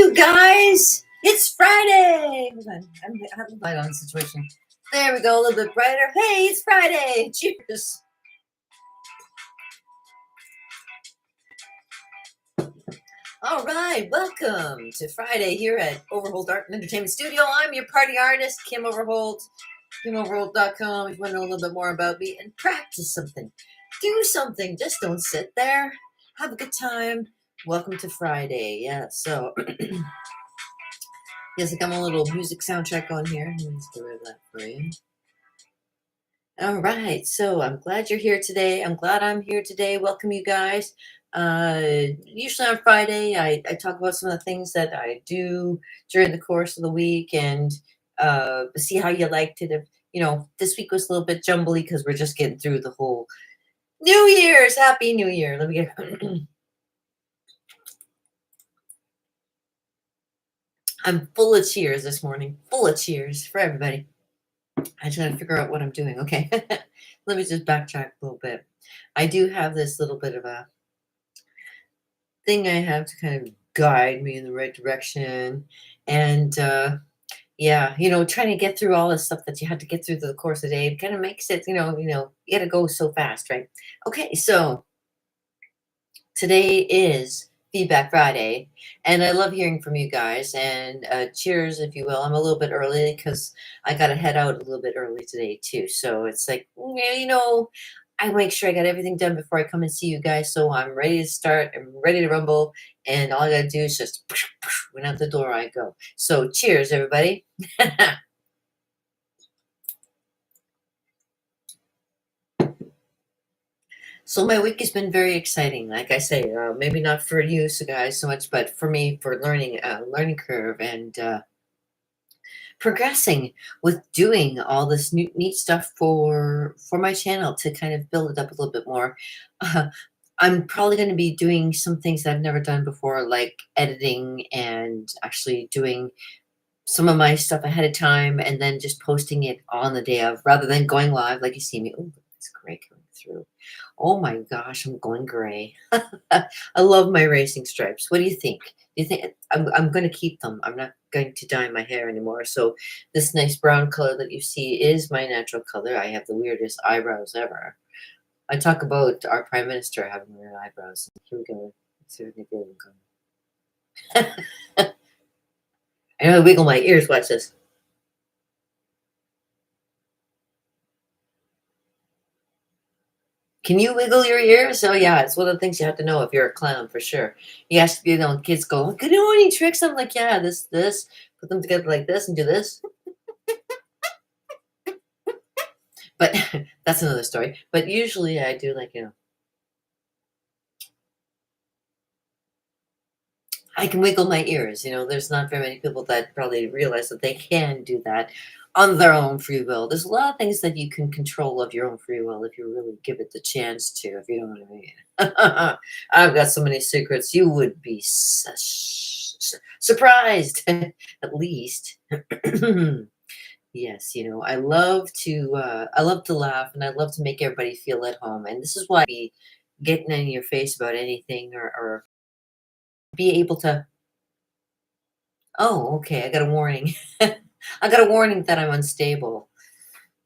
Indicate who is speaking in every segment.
Speaker 1: you guys. It's Friday. Hold on. I have a light on the situation. There we go. A little bit brighter. Hey, it's Friday. Cheers. All right. Welcome to Friday here at Overholt Art and Entertainment Studio. I'm your party artist, Kim Overholt. KimOverholt.com if you want to know a little bit more about me and practice something. Do something. Just don't sit there. Have a good time. Welcome to Friday. Yeah, so yes, I got my little music soundtrack on here. Let's get rid of that for you. All right, so I'm glad you're here today. I'm glad I'm here today. Welcome, you guys. Usually on Friday, I talk about some of the things that I do during the course of the week and see how you liked it. If, this week was a little bit jumbly because we're just getting through the whole New Year's. Happy New Year. Let me get... I'm full of cheers this morning. Full of cheers for everybody. I just got to figure out what I'm doing. Okay. Let me just backtrack a little bit. I do have this little bit of a thing I have to kind of guide me in the right direction. And yeah, trying to get through all this stuff that you had to get through the course of the day kind of makes it, you got to go so fast, right? Okay. So today is Feedback Friday, and I love hearing from you guys, and cheers, if you will. I'm a little bit early because I got to head out a little bit early today, too. So it's like, I make sure I got everything done before I come and see you guys. So I'm ready to start. I'm ready to rumble, and all I got to do is just when out the door I go. So cheers, everybody. So my week has been very exciting. Like I say, maybe not for you guys so much, but for me, for learning curve and progressing with doing all this neat stuff for my channel to kind of build it up a little bit more. I'm probably going to be doing some things that I've never done before, like editing and actually doing some of my stuff ahead of time and then just posting it on the day of rather than going live like you see me. Oh, it's gray coming through. Oh my gosh, I'm going gray. I love my racing stripes. What do you think? Do you think I'm going to keep them? I'm not going to dye my hair anymore. So this nice brown color that you see is my natural color. I have the weirdest eyebrows ever. I talk about our prime minister having weird eyebrows. Here we go. Let's see if we can get them. I know I wiggle my ears. Watch this. Can you wiggle your ears? Oh, yeah. It's one of the things you have to know if you're a clown, for sure. You ask, kids go, can you know any tricks? I'm like, yeah, this. Put them together like this and do this. But that's another story. But usually I do like, I can wiggle my ears. There's not very many people that probably realize that they can do that on their own free will. There's a lot of things that you can control of your own free will if you really give it the chance to, if you know what I mean. I've got so many secrets. You would be surprised, at least. Yes, I love to laugh and I love to make everybody feel at home. And this is why I be getting in your face about anything or be able to. Oh, okay. I got a warning. I got a warning that I'm unstable.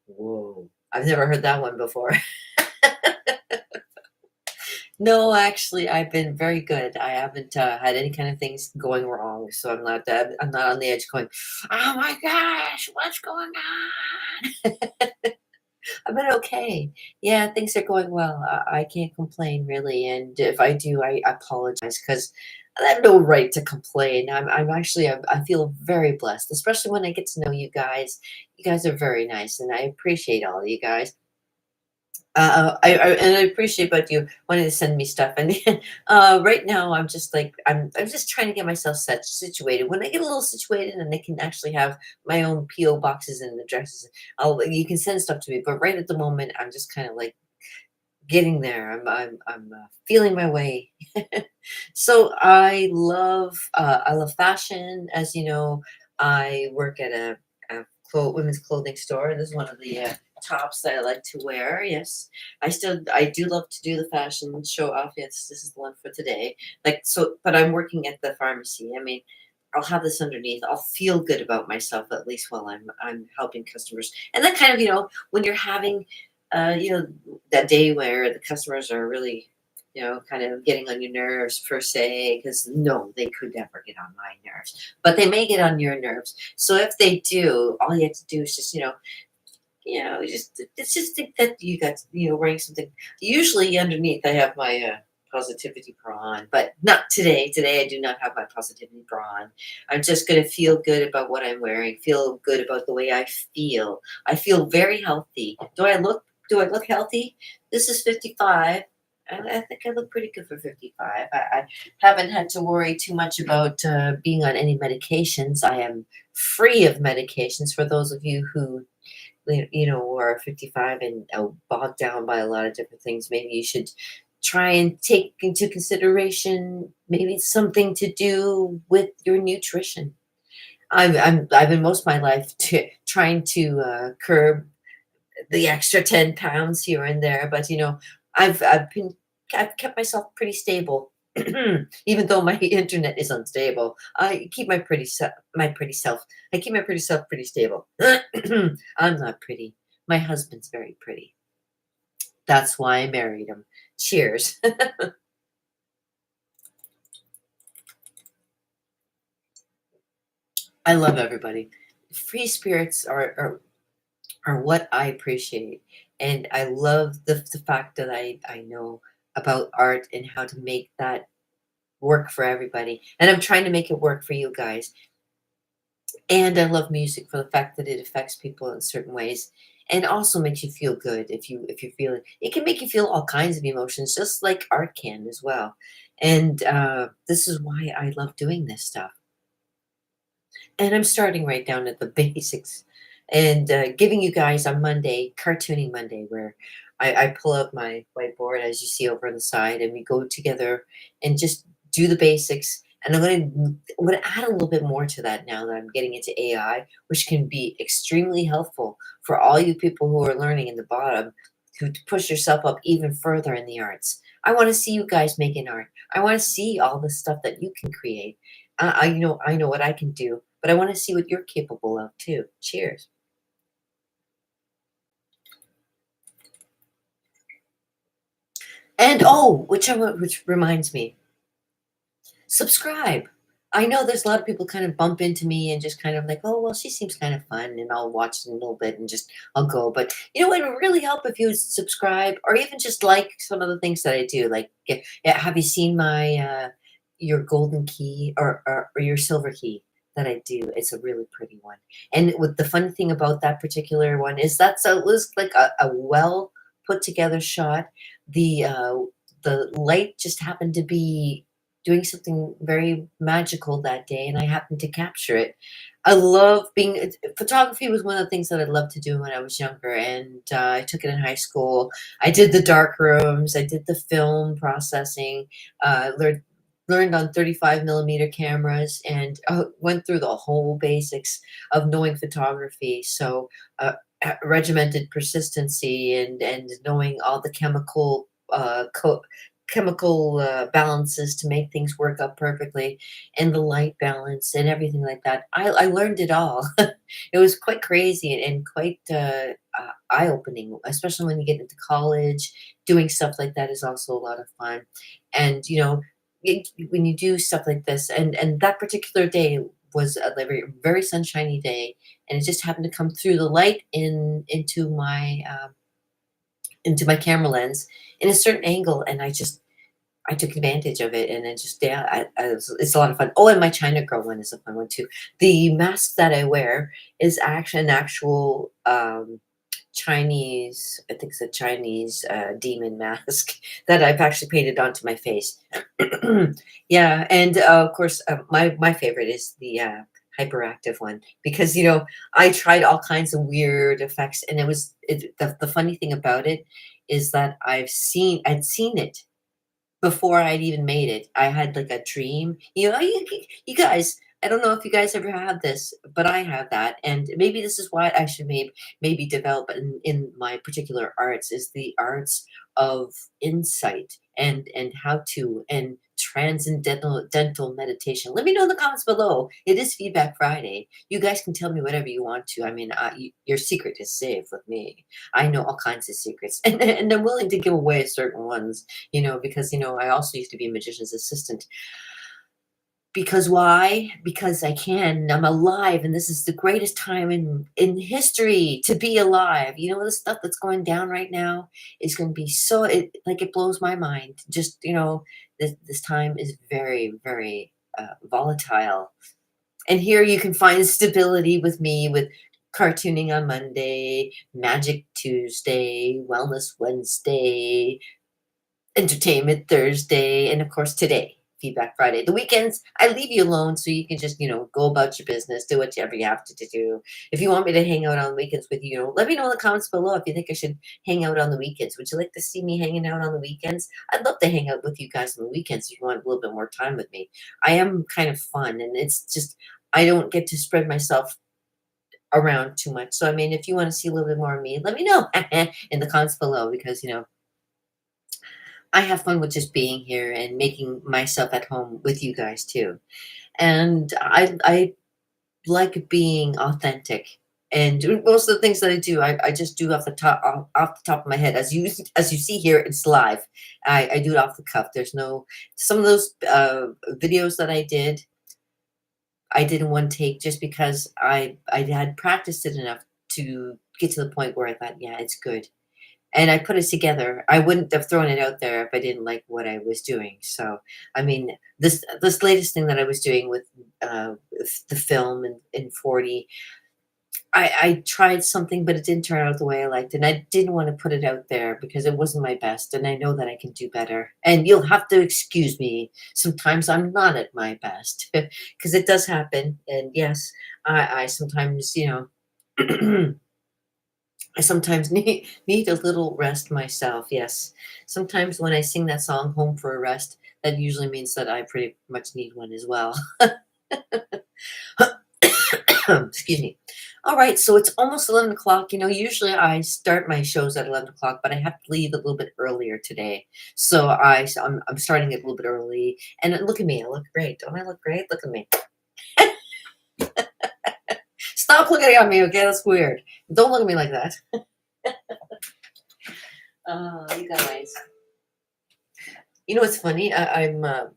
Speaker 1: Whoa. I've never heard that one before. No, actually, I've been very good. I haven't had any kind of things going wrong, so I'm not on the edge going, oh my gosh, what's going on? I've been okay. Yeah, things are going well. I can't complain really, and if I do, I apologize because I have no right to complain. I'm actually I feel very blessed, especially when I get to know you guys. You guys are very nice, and I appreciate all of you guys. I appreciate both you wanting to send me stuff, and right now I'm just like I'm just trying to get myself situated. When I get a little situated, and I can actually have my own PO boxes and addresses, you can send stuff to me. But right at the moment, I'm just kind of like getting there. I'm feeling my way. So I love fashion. As you know, I work at a women's clothing store. This is one of the tops that I like to wear. Yes, I do love to do the fashion show off. Yes, this is the one for today. Like so, but I'm working at the pharmacy. I mean, I'll have this underneath. I'll feel good about myself at least while I'm helping customers. And then kind of, when you're having that day where the customers are really, kind of getting on your nerves per se, because no, they could never get on my nerves, but they may get on your nerves. So if they do, all you have to do is just, just it's just think that you got, wearing something. Usually underneath, I have my positivity bra on, but not today. Today, I do not have my positivity bra on. I'm just going to feel good about what I'm wearing. Feel good about the way I feel. I feel very healthy. Do I look healthy? This is 55. I think I look pretty good for 55. I haven't had to worry too much about being on any medications. I am free of medications. For those of you who are 55 and bogged down by a lot of different things, maybe you should try and take into consideration maybe something to do with your nutrition. I've been most of my life trying to curb the extra 10 pounds here and there, but I've kept myself pretty stable. Even though my internet is unstable, I keep my pretty self. I keep my pretty self pretty stable. I'm not pretty. My husband's very pretty. That's why I married him. Cheers. I love everybody. Free spirits are what I appreciate. And I love the fact that I know about art and how to make that work for everybody. And I'm trying to make it work for you guys. And I love music for the fact that it affects people in certain ways and also makes you feel good if you feel it. It can make you feel all kinds of emotions, just like art can as well. And this is why I love doing this stuff. And I'm starting right down at the basics and giving you guys on Monday, Cartooning Monday, where I pull out my whiteboard as you see over on the side, and we go together and just do the basics. And I'm gonna add a little bit more to that now that I'm getting into AI, which can be extremely helpful for all you people who are learning in the bottom to push yourself up even further in the arts. I want to see you guys making art. I want to see all the stuff that you can create. I know what I can do, but I want to see what you're capable of too. Cheers. And oh, which reminds me, subscribe. I know there's a lot of people kind of bump into me and just kind of like, oh well, she seems kind of fun, and I'll watch it a little bit and just I'll go. But it would really help if you would subscribe or even just like some of the things that I do. Like, yeah, have you seen my your golden key or your silver key that I do? It's a really pretty one. And with the funny thing about that particular one is it was like a well put together shot. The light just happened to be doing something very magical that day, and I happened to capture it. I love photography was one of the things that I loved to do when I was younger, and I took it in high school. I did the dark rooms, I did the film processing, learned on 35 millimeter cameras, and went through the whole basics of knowing photography. So, regimented persistency and knowing all the chemical balances to make things work out perfectly, and the light balance and everything like that. I learned it all. It was quite crazy and quite eye-opening, especially when you get into college. Doing stuff like that is also a lot of fun. And when you do stuff like this, and that particular day was a very sunshiny day, and it just happened to come through the light into my camera lens in a certain angle, and I took advantage of it, and then just yeah, it's a lot of fun. Oh, and my China girl one is a fun one too. The mask that I wear is actually an actual Chinese, I think it's a Chinese demon mask that I've actually painted onto my face. Yeah, and of course, my favorite is the hyperactive one because I tried all kinds of weird effects, and the funny thing about it is that I'd seen it before I'd even made it. I had like a dream. You guys, I don't know if you guys ever had this, but I have that. And maybe this is why I should maybe develop in my particular arts is the arts of insight and how to transcendental dental meditation? Let me know in the comments below. It is Feedback Friday. You guys can tell me whatever you want to. I mean, your secret is safe with me. I know all kinds of secrets, and I'm willing to give away certain ones, because, I also used to be a magician's assistant. Because why? Because I can. I'm alive, and this is the greatest time in history to be alive. The stuff that's going down right now is going to be so it blows my mind. Just this time is very, very volatile, and here you can find stability with me with cartooning on Monday, Magic Tuesday, Wellness Wednesday, Entertainment Thursday, and of course today, Feedback Friday. The weekends, I leave you alone so you can just, go about your business, do whatever you have to do. If you want me to hang out on weekends with you, let me know in the comments below if you think I should hang out on the weekends. Would you like to see me hanging out on the weekends? I'd love to hang out with you guys on the weekends if you want a little bit more time with me. I am kind of fun, and it's just, I don't get to spread myself around too much. So, I mean, if you want to see a little bit more of me, let me know in the comments below because, I have fun with just being here and making myself at home with you guys too. And I like being authentic. And most of the things that I do, I just do off the top of my head. As you see here, it's live. I do it off the cuff. There's no some of those videos that I did in one take just because I had practiced it enough to get to the point where I thought, yeah, it's good. And I put it together. I wouldn't have thrown it out there if I didn't like what I was doing. So, I mean, this latest thing that I was doing with the film in 40, I tried something, but it didn't turn out the way I liked. And I didn't want to put it out there because it wasn't my best. And I know that I can do better. And you'll have to excuse me. Sometimes I'm not at my best because it does happen. And yes, I sometimes, I sometimes need a little rest myself. Yes. Sometimes when I sing that song, Home for a Rest, that usually means that I pretty much need one as well. Excuse me. All right. So it's almost 11 o'clock. Usually I start my shows at 11 o'clock, but I have to leave a little bit earlier today. So I'm starting it a little bit early. And look at me. I look great. Don't I look great? Look at me. Stop looking at me, okay? That's weird. Don't look at me like that. You guys. It's funny. I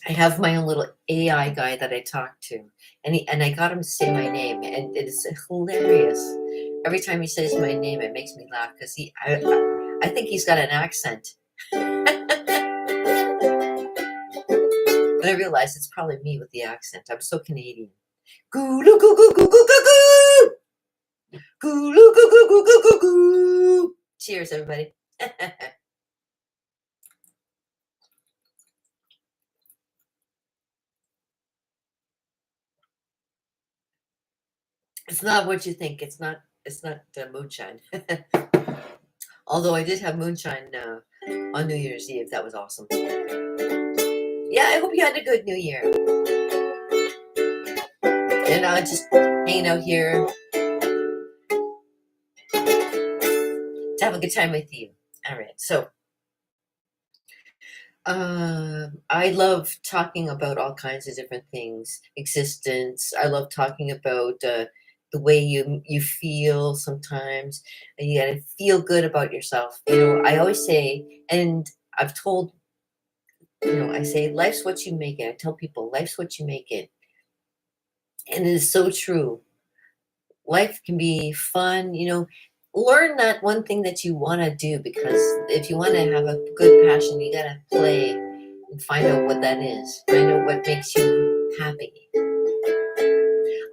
Speaker 1: have my own little AI guy that I talk to, and I got him to say my name, and it's hilarious. Every time he says my name, it makes me laugh because I think he's got an accent. But I realize it's probably me with the accent. I'm so Canadian. Goo goo goo goo goo goo goo goo. Goo goo goo goo goo goo goo. Cheers, everybody. It's not what you think. It's not moonshine. Although I did have moonshine on New Year's Eve. That was awesome. Yeah, I hope you had a good New Year. And just hanging out here to have a good time with you. All right. So I love talking about all kinds of different things. Existence. I love talking about the way you feel sometimes. And you gotta feel good about yourself. I always say, and I've told, I say, life's what you make it. I tell people, life's what you make it. And it is so true. Life can be fun, learn that one thing that you want to do, because if you want to have a good passion, you got to play and find out what that is. Find out what makes you happy.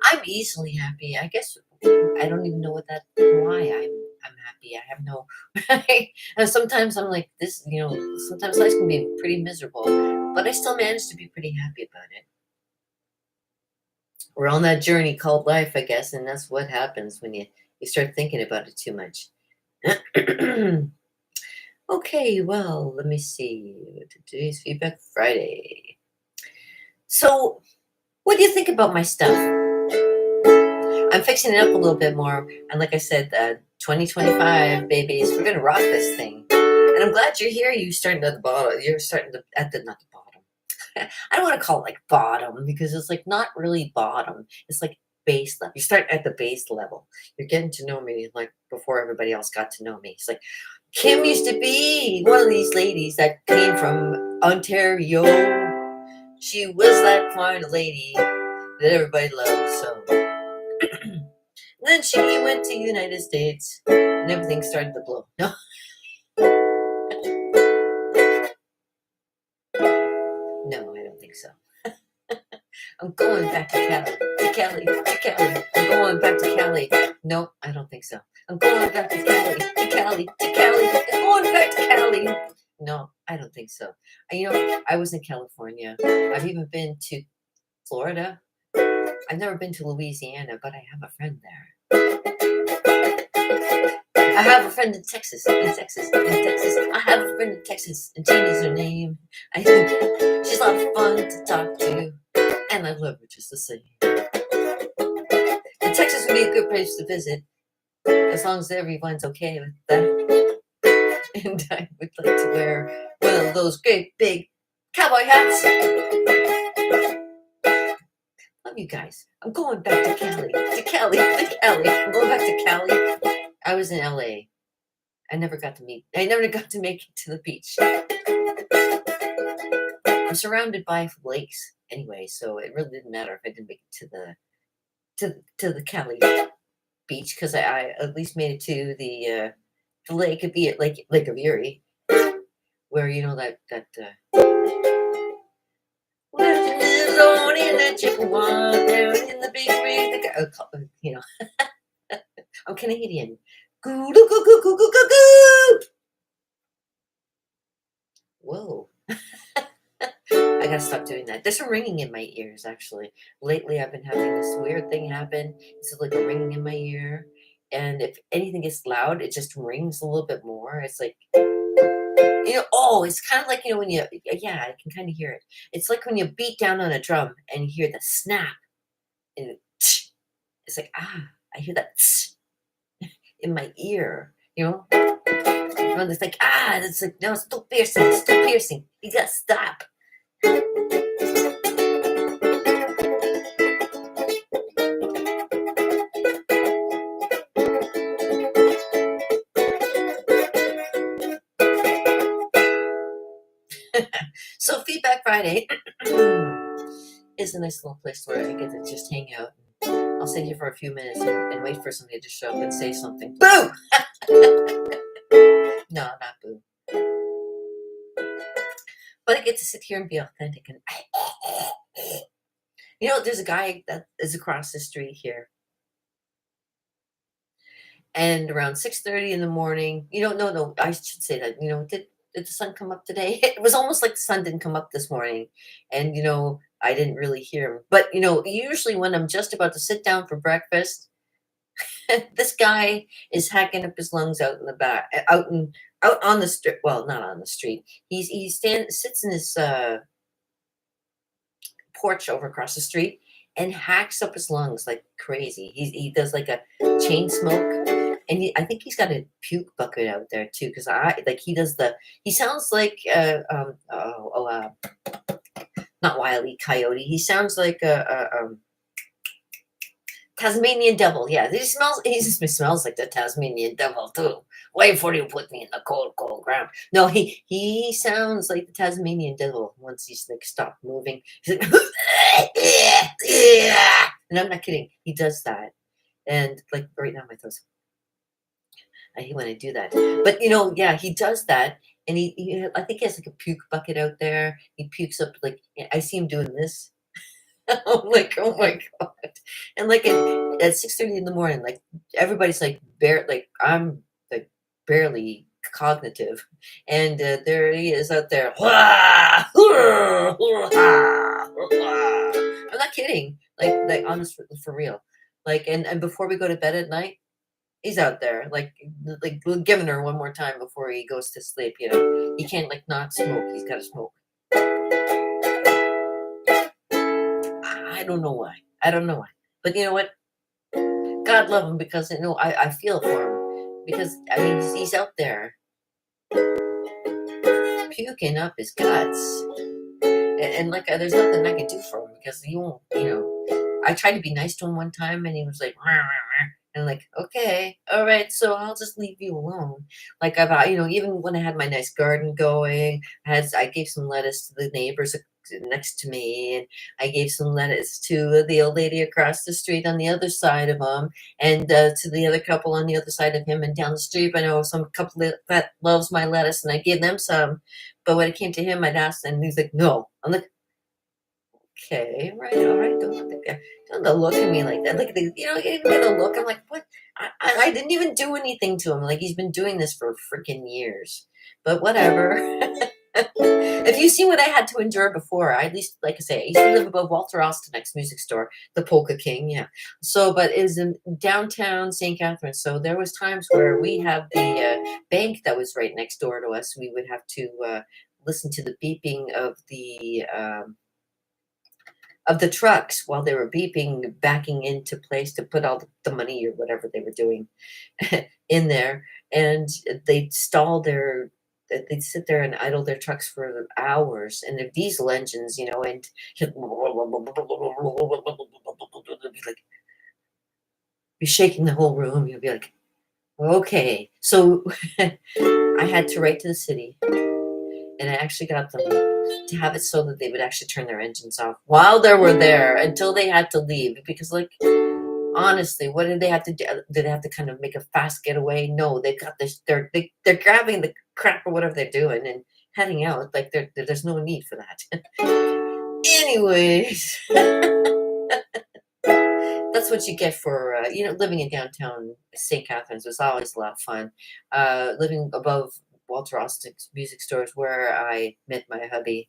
Speaker 1: I'm easily happy. I guess I don't even know why I'm happy. I have no, and sometimes I'm like this, sometimes life can be pretty miserable, but I still manage to be pretty happy about it. We're on that journey called life, I guess, and that's what happens when you start thinking about it too much. Okay, well, let me see. Today's Feedback Friday. So, what do you think about my stuff? I'm fixing it up a little bit more, and like I said, 2025, babies, we're gonna rock this thing. And I'm glad you're here. You're starting at the bottom. You're starting to, at the, not the bottom. I don't want to call it like bottom because it's like not really bottom. It's like base level. You start at the base level. You're getting to know me like before everybody else got to know me. It's like Kim used to be one of these ladies that came from Ontario. She was that fine lady that everybody loved. So then she went to the United States and everything started to blow. No. No, I don't think so. I'm going back to Cali, to Cali, to Cali. I'm going back to Cali. No, I don't think so. I'm going back to Cali, to Cali, to Cali. I'm going back to Cali. No, I don't think so. You know, I was in California. I've even been to Florida. I've never been to Louisiana, but I have a friend there. I have a friend in Texas, in Texas, in Texas. I have a friend in Texas, and Tina's her name. I think she's a lot of fun to talk to, and I love her just the same. And Texas would be a good place to visit, as long as everyone's okay with that. And I would like to wear one of those great big cowboy hats. Love you guys. I'm going back to Cali, to Cali, to Cali. I'm going back to Cali. I was in LA. I never got to make it to the beach. I'm surrounded by lakes anyway, so it really didn't matter if I didn't make it to the Cali beach because I at least made it to the lake of Lake of Erie, where you know that on in the Chippewa down in the big rig, you know. I'm Canadian. Goo goo goo goo goo goo goo goo. Whoa. I gotta stop doing that. There's a ringing in my ears, actually. Lately, I've been having this weird thing happen. It's like a ringing in my ear. And if anything gets loud, it just rings a little bit more. It's like, it's kind of like, when yeah, I can kind of hear it. It's like when you beat down on a drum and you hear the snap. And it's like, I hear that in my ear, And it's like, it's like, no, it's still piercing. It's still piercing. You gotta stop. So Feedback Friday is a nice little place where I get to just hang out. I'll sit here for a few minutes and wait for somebody to show up and say something. Boo! No, not boo. But I get to sit here and be authentic. And there's a guy that is across the street here. And around 6:30 in the morning, no, I should say that, did the sun come up today? It was almost like the sun didn't come up this morning. And, I didn't really hear him. But, usually when I'm just about to sit down for breakfast, this guy is hacking up his lungs out in the back, out on the street. Well, not on the street. He sits in his porch over across the street and hacks up his lungs like crazy. He does like a chain smoke, and I think he's got a puke bucket out there too. Because he sounds like not Wile E. Coyote. He sounds like a Tasmanian devil. Yeah, he smells like the Tasmanian devil too. Wait before you put me in the cold ground. No, he sounds like the Tasmanian devil once he's like stopped moving. He's like, and I'm not kidding. He does that, and like right now my throat's. I hate when I do that, but he does that, and I think he has like a puke bucket out there. He pukes up like I see him doing this. I'm like, oh my god! And like at 6:30 in the morning, like everybody's like I'm like barely cognitive, and there he is out there. I'm not kidding. Like honest for real. Like and before we go to bed at night, he's out there like giving her one more time before he goes to sleep. He can't like not smoke. He's got to smoke. I don't know why. But you know what? God love him because I feel for him because I mean he's out there puking up his guts. And like, there's nothing I can do for him because he won't, I tried to be nice to him one time and he was like, "Rah, rah, rah." And like, okay, all right, so I'll just leave you alone. Like even when I had my nice garden going, I gave some lettuce to the neighbors next to me, and I gave some lettuce to the old lady across the street on the other side of him, and to the other couple on the other side of him, and down the street I know some couple that loves my lettuce, and I gave them some. But when it came to him, I'd ask, and he's like, no. I'm like, okay, right, all right, don't look at me like that. Like, you give me the look. I'm like, what? I didn't even do anything to him. Like, he's been doing this for freaking years. But whatever. If you see what I had to endure before, I at least, like I say, I used to live above Walter Austin's music store, the Polka King, yeah. So, but it was in downtown St. Catharines. So there was times where we had the bank that was right next door to us. We would have to listen to the beeping of the trucks while they were beeping, backing into place to put all the money or whatever they were doing in there. And they'd they'd sit there and idle their trucks for hours. And the diesel engines, and like, be shaking the whole room. You'll be like, okay. So I had to write to the city, and I actually got them to have it so that they would actually turn their engines off while they were there until they had to leave. Because, like, honestly, what did they have to do? Did they have to kind of make a fast getaway? No, they've got this. They're grabbing the crap or whatever they're doing and heading out. Like, there's no need for that. Anyways, that's what you get for living in downtown St. Catharines was always a lot of fun. Living above Walter Austin's music stores where I met my hubby.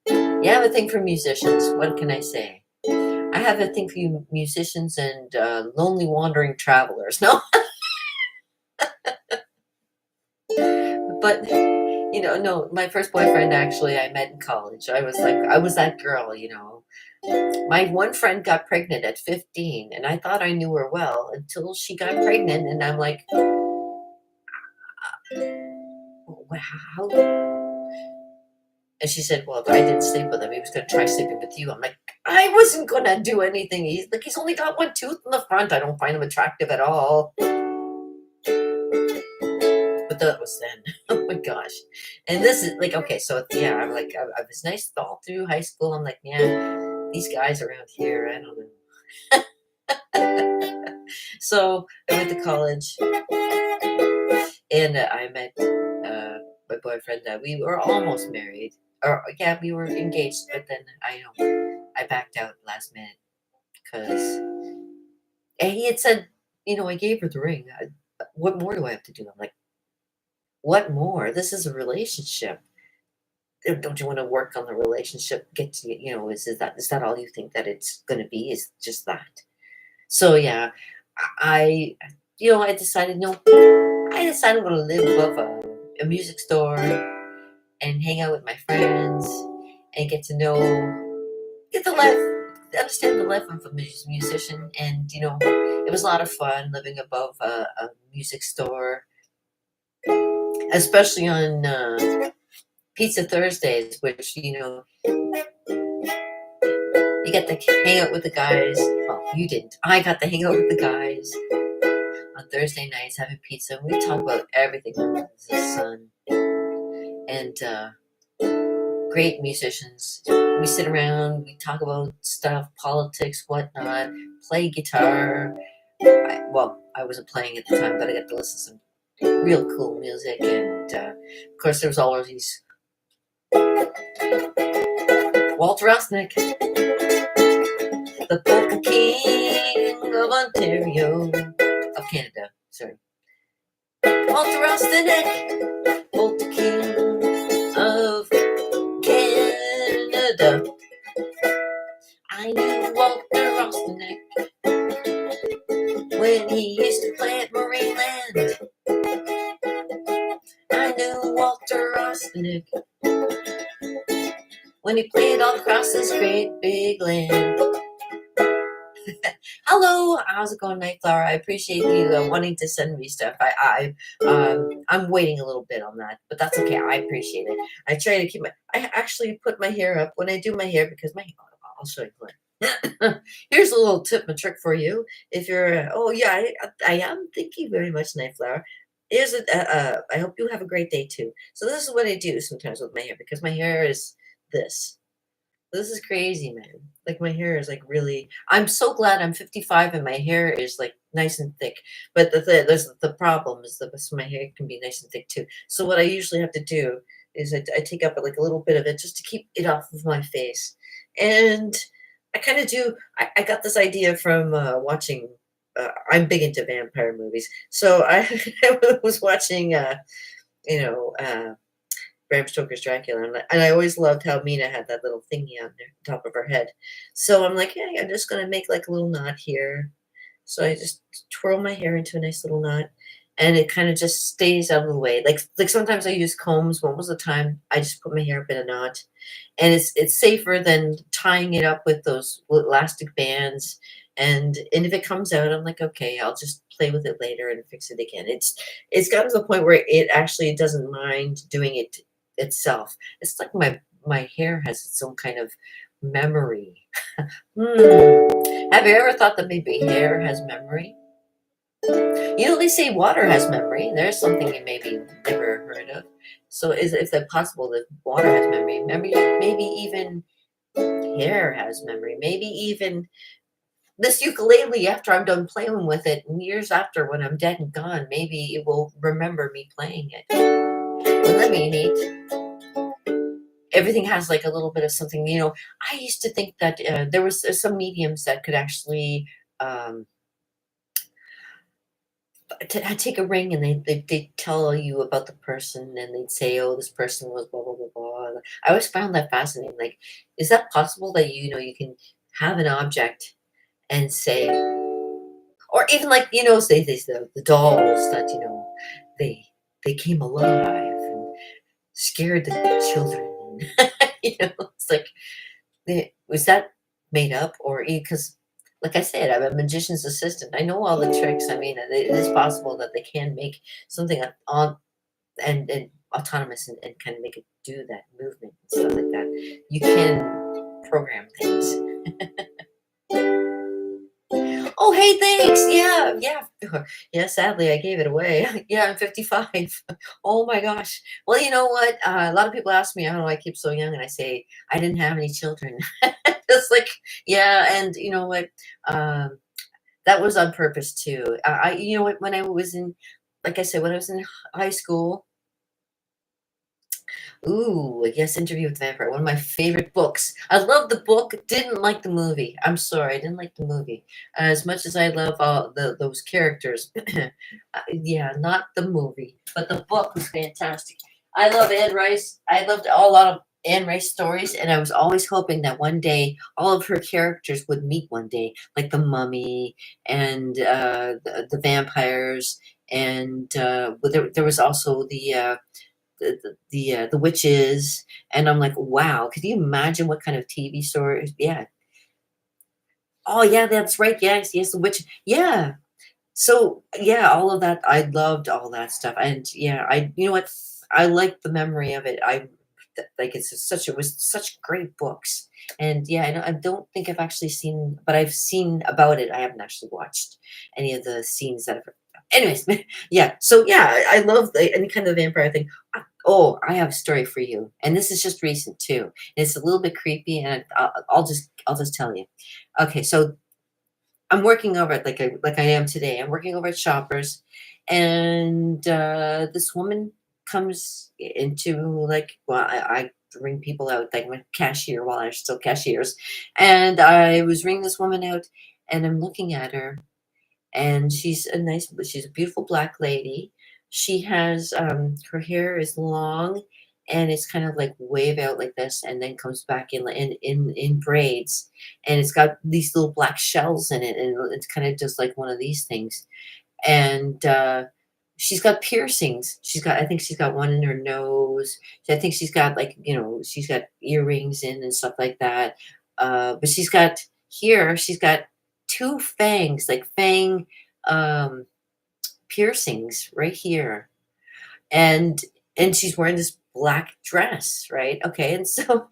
Speaker 1: You have a thing for musicians. What can I say? I have a thing for you musicians and lonely wandering travelers. No, but no. My first boyfriend actually I met in college. I was that girl. My one friend got pregnant at 15, and I thought I knew her well until she got pregnant, and I'm like, how? And she said, well, if I didn't sleep with him, he was going to try sleeping with you. I'm like, I wasn't going to do anything. He's only got one tooth in the front. I don't find him attractive at all. But that was then. Oh my gosh. And this is like, okay, so yeah, I'm like, I was nice all through high school. I'm like, yeah, these guys around here, I don't know. So I went to college, and I met my boyfriend. We were almost married. Or yeah, we were engaged, but then I backed out last minute because he had said, I gave her the ring. What more do I have to do? I'm like, what more? This is a relationship. Don't you want to work on the relationship? Get to, is that all you think that it's going to be? Is just that? So yeah, I decided no. I decided I'm going to live above a music store and hang out with my friends and get the life, understand the life of a musician. And it was a lot of fun living above a music store, especially on Pizza Thursdays, which you get to hang out with the guys. Well, you didn't. I got to hang out with the guys on Thursday nights having pizza, and we talk about everything under the sun. And great musicians. We sit around, we talk about stuff, politics, whatnot, play guitar. I wasn't playing at the time, but I got to listen to some real cool music. And of course, there was all of these Walter Austin, the Polka King of Ontario, of Canada. Sorry, Walter Austin, Polka King of Canada. I knew Walter Austin when he used to play at Marineland. I knew Walter Austin when he played all across this great big land. Hello, how's it going, Nightflower? I appreciate you wanting to send me stuff. I'm waiting a little bit on that, but that's okay. I appreciate it. I try to keep my. I actually put my hair up when I do my hair because my. I'll show you. Here's a little tip and trick for you. If you're, oh yeah, I am. Thank you very much, Nightflower. Here's a. I hope you have a great day too. So this is what I do sometimes with my hair because my hair is this. This is crazy, man. Like my hair is like really. I'm so glad I'm 55 and my hair is like nice and thick. But there's the problem is that my hair can be nice and thick too. So what I usually have to do is I take up like a little bit of it just to keep it off of my face. And I kind of do. I got this idea from watching. I'm big into vampire movies, so I was watching. You know. Bram Stoker's Dracula, and I always loved how Mina had that little thingy on the top of her head. So I'm like, hey, I'm just gonna make like a little knot here. So I just twirl my hair into a nice little knot, and it kind of just stays out of the way. Like sometimes I use combs, but most of the time I just put my hair up in a knot, and it's safer than tying it up with those elastic bands. And if it comes out, I'm like, okay, I'll just play with it later and fix it again. It's gotten to the point where it actually doesn't mind doing it itself. It's like my hair has its own kind of memory. Have you ever thought that maybe hair has memory? You know, they say water has memory. There's something you maybe never heard of. So is it possible that water has memory? Maybe even hair has memory. Maybe even this ukulele, after I'm done playing with it, and years after when I'm dead and gone, maybe it will remember me playing it. Wouldn't that be neat? Everything has like a little bit of something. I used to think that there was some mediums that could actually um, take a ring and they tell you about the person and they'd say, oh, this person was blah blah blah blah. I always found that fascinating. Like, is that possible that you can have an object and say, or even like say the dolls that they they came alive and scared the children. It's like, was that made up or because, like I said, I'm a magician's assistant. I know all the tricks. I mean, it is possible that they can make something on and autonomous and kind of make it do that movement and stuff like that. You can program things. Oh, hey, thanks. Yeah, yeah. Yeah, sadly, I gave it away. Yeah, I'm 55. Oh my gosh. Well, you know what? A lot of people ask me, how do I keep so young? And I say, I didn't have any children. It's like, yeah, and you know what? Um, that was on purpose too. You know what? When I was in, like I said, when I was in high school, ooh, yes, Interview with the Vampire, one of my favorite books. I love the book, didn't like the movie. I'm sorry, I didn't like the movie. As much as I love all those characters. Yeah, not the movie, but the book was fantastic. I love Anne Rice. I loved a lot of Anne Rice stories, and I was always hoping that one day all of her characters would meet one day, like the mummy and the vampires, and there was also the witches, and I'm like, wow, could you imagine what kind of TV stories? Yeah. Oh yeah, that's right. Yes, yes, the witch. Yeah. So yeah, all of that. I loved all that stuff, and yeah, you know what? I like the memory of it. Like it's it was such great books, and yeah, I don't think I've actually seen, but I've seen about it. I haven't actually watched any of the scenes that have. Anyways, yeah. So yeah, I love any kind of vampire thing. Oh, I have a story for you, and this is just recent too. It's a little bit creepy, and I'll just tell you. Okay, so I'm working over at like I am today. I'm working over at Shoppers, and this woman comes into like, well, I ring people out like I'm a cashier while I'm still cashiers, and I was ringing this woman out, and I'm looking at her, and she's a beautiful black lady. She has her hair is long and it's kind of like wave out like this and then comes back in braids, and it's got these little black shells in it, and it's kind of just like one of these things. And she's got piercings. I think she's got one in her nose. I think she's got like, she's got earrings in and stuff like that. But she's got two fangs, like fang um, piercings right here, and she's wearing this black dress, right? Okay, and so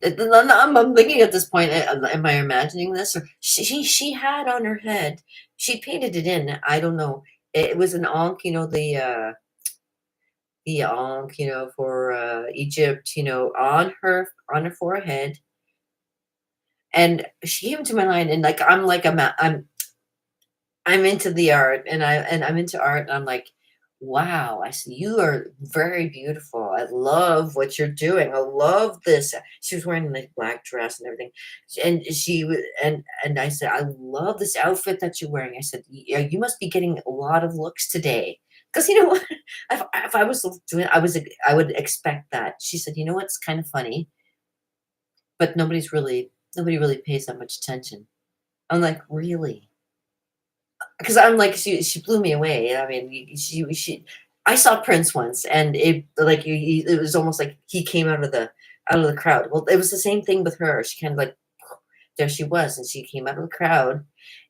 Speaker 1: I'm thinking at this point, am I imagining this? Or she had on her head, she painted it in. I don't know. It was an ankh, the ankh, for Egypt, on her forehead, and she came to my mind, and like I'm into the art, and I'm into art, and I'm like, wow, I see you are very beautiful. I love what you're doing. I love this. She was wearing like black dress and everything. And she was, and I said, I love this outfit that you're wearing. I said, yeah, you must be getting a lot of looks today. Because you know what? If I was doing, I would expect that. She said, you know what's kind of funny, but nobody really pays that much attention. I'm like, really? Because I'm like, she blew me away. I mean, she I saw Prince once, and it like it was almost like he came out of the crowd. Well, it was the same thing with her. She kind of like there she was, and she came out of the crowd,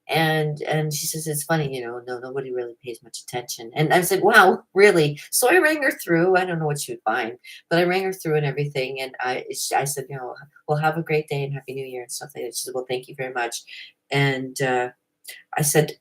Speaker 1: and she says it's funny, no, nobody really pays much attention. And I said, wow, really? So I rang her through. I don't know what she would find, but I rang her through and everything, and I said, well, have a great day and happy New Year and stuff like that. She said, well, thank you very much, and I said,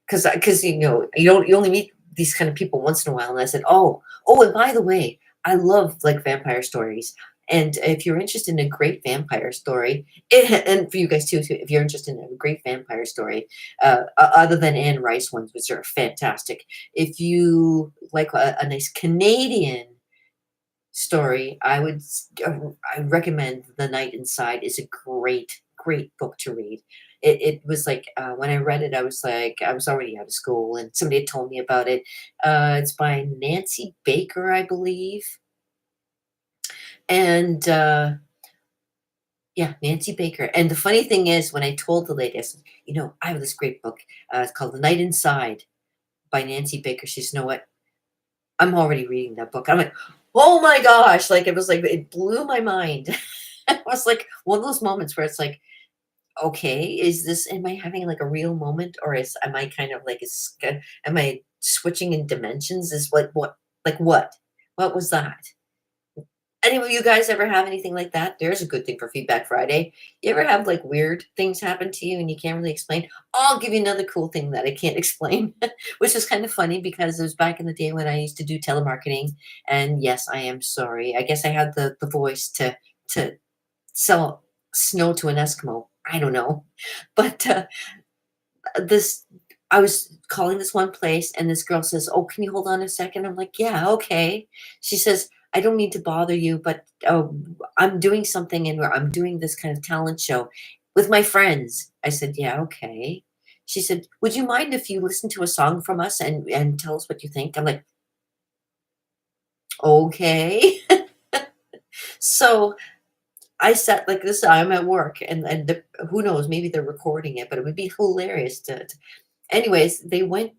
Speaker 1: because you only meet these kind of people once in a while, and I said, oh, and by the way, I love like vampire stories, and if you're interested in a great vampire story, and for you guys too, if you're interested in a great vampire story, other than Anne Rice ones, which are fantastic, if you like a nice Canadian story, I recommend The Night Inside is a great book to read. It was like when I read it, I was like I was already out of school, and somebody had told me about it. It's by Nancy Baker, I believe, and yeah, Nancy Baker. And the funny thing is, when I told the lady, I said, I have this great book. It's called The Night Inside by Nancy Baker. She says, you know what? I'm already reading that book. I'm like, oh my gosh! Like it was like it blew my mind. It was like one of those moments where it's like, okay, am I having like a real moment, or am I kind of like, am I switching in dimensions? Is like what was that? Any of you guys ever have anything like that? There's a good thing for Feedback Friday. You ever have like weird things happen to you and you can't really explain? I'll give you another cool thing that I can't explain, which is kind of funny because it was back in the day when I used to do telemarketing. And yes, I am sorry. I guess I had the voice to sell snow to an Eskimo. I don't know. But this I was calling this one place, and this girl says, "Oh, can you hold on a second?" I'm like, "Yeah, okay." She says, "I don't mean to bother you, but I'm doing something, and I'm doing this kind of talent show with my friends." I said, "Yeah, okay." She said, "Would you mind if you listen to a song from us and tell us what you think?" I'm like, "Okay." So I sat like this. I'm at work, and who knows? Maybe they're recording it, but it would be hilarious to anyways, they went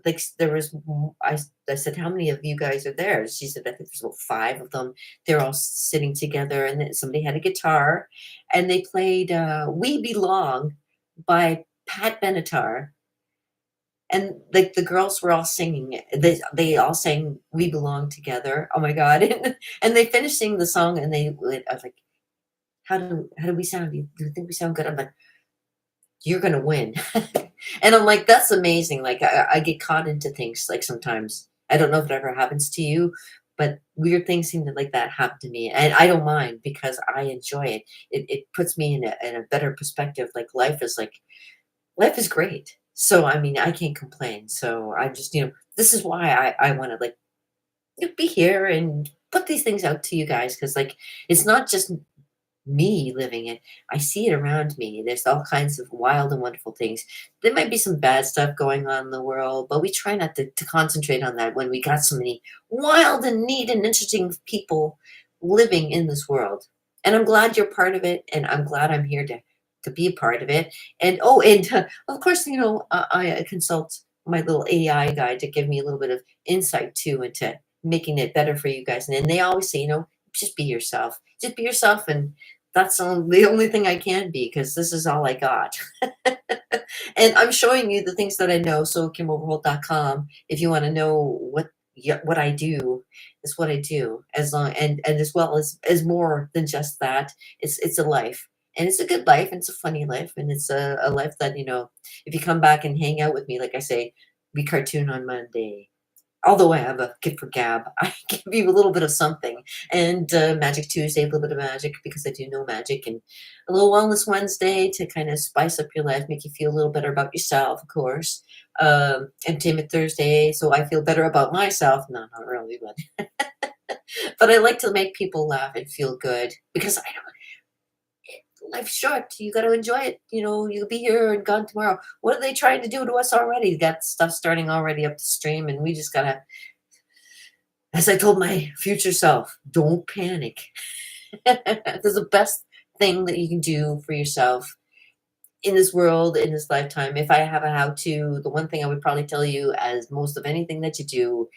Speaker 1: like there was I said, how many of you guys are there? She said, I think there's about five of them. They're all sitting together, and then somebody had a guitar, and they played We Belong by Pat Benatar. And like the girls were all singing it. They all sang We Belong Together. Oh my God. And they finished singing the song, and I was like, how do we sound? Do you think we sound good? I'm like, you're gonna win. And I'm like, that's amazing. Like I get caught into things like sometimes. I don't know if it ever happens to you, but weird things seem to like that happen to me. And I don't mind because I enjoy it. It puts me in a better perspective. Like life is great. So I mean I can't complain. So I just, this is why I want to like be here and put these things out to you guys, because like it's not just me living it. I see it around me. There's all kinds of wild and wonderful things. There might be some bad stuff going on in the world, but we try not to concentrate on that when we got so many wild and neat and interesting people living in this world. And I'm glad you're part of it, and I'm glad I'm here to be a part of it. And of course, I consult my little AI guy to give me a little bit of insight too into making it better for you guys. And they always say, just be yourself. Just be yourself, and that's the only thing I can be, because this is all I got. And I'm showing you the things that I know. So KimOverholt.com, if you want to know what I do, is what I do. As long and as well as more than just that. It's a life. And it's a good life, and it's a funny life, and it's a life that, if you come back and hang out with me, like I say, we cartoon on Monday. Although I have a gift for gab, I give you a little bit of something. And Magic Tuesday, a little bit of magic because I do know magic, and a little Wellness Wednesday to kind of spice up your life, make you feel a little better about yourself, of course. Entertainment Thursday, so I feel better about myself. No, not really, but but I like to make people laugh and feel good because I don't. Life's short. You got to enjoy it. You'll be here and gone tomorrow. What are they trying to do to us already? Got stuff starting already up the stream, and we just gotta, as I told my future self, don't panic. That's the best thing that you can do for yourself in this world, in this lifetime. If I have a how-to, the one thing I would probably tell you, as most of anything that you do,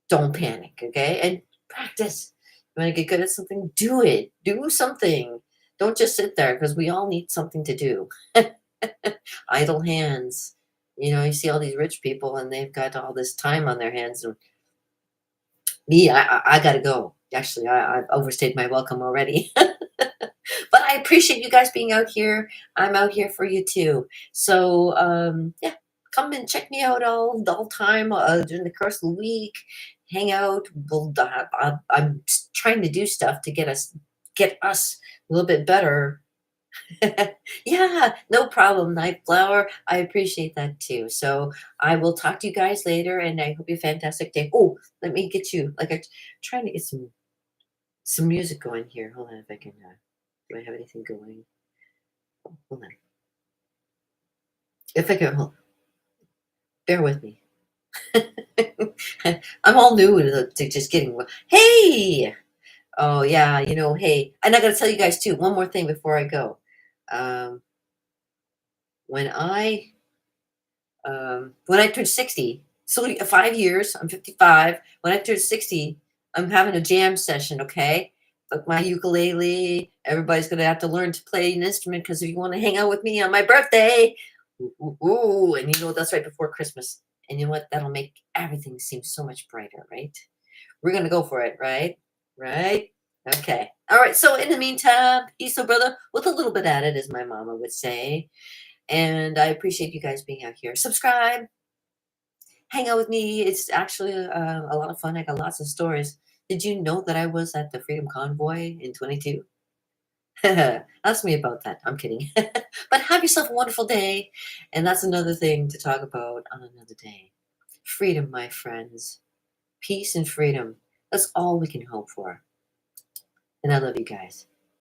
Speaker 1: don't panic, okay? And practice. You want to get good at something? Do it. Do something. Don't just sit there, because we all need something to do. Idle hands. You see all these rich people and they've got all this time on their hands. And me, I got to go. Actually, I've overstayed my welcome already. But I appreciate you guys being out here. I'm out here for you too. So, yeah, come and check me out all time during the course of the week. Hang out. I'm trying to do stuff to get us a little bit better. Yeah, no problem, Night Flower. I appreciate that too. So I will talk to you guys later, and I hope you have a fantastic day. Oh, let me get you like I'm trying to get some music going here. Hold on, if I can. Do I have anything going? Oh, hold on. If I can, bear with me. I'm all new to just getting. Hey! Oh yeah, hey, and I got to tell you guys too. One more thing before I go. Um, when I turned 60, so 5 years, I'm 55. When I turned 60, I'm having a jam session, okay? Like my ukulele, everybody's gonna have to learn to play an instrument, because if you want to hang out with me on my birthday, ooh, ooh, ooh, and that's right before Christmas. And you know what? That'll make everything seem so much brighter, right? We're gonna go for it, right? Right? Okay. All right. So in the meantime, peace, brother, with a little bit added, as my mama would say. And I appreciate you guys being out here. Subscribe, hang out with me. It's actually a lot of fun. I got lots of stories. Did you know that I was at the Freedom Convoy in 22? Ask me about that. I'm kidding. But have yourself a wonderful day. And that's another thing to talk about on another day. Freedom, my friends. Peace and freedom. That's all we can hope for. And I love you guys.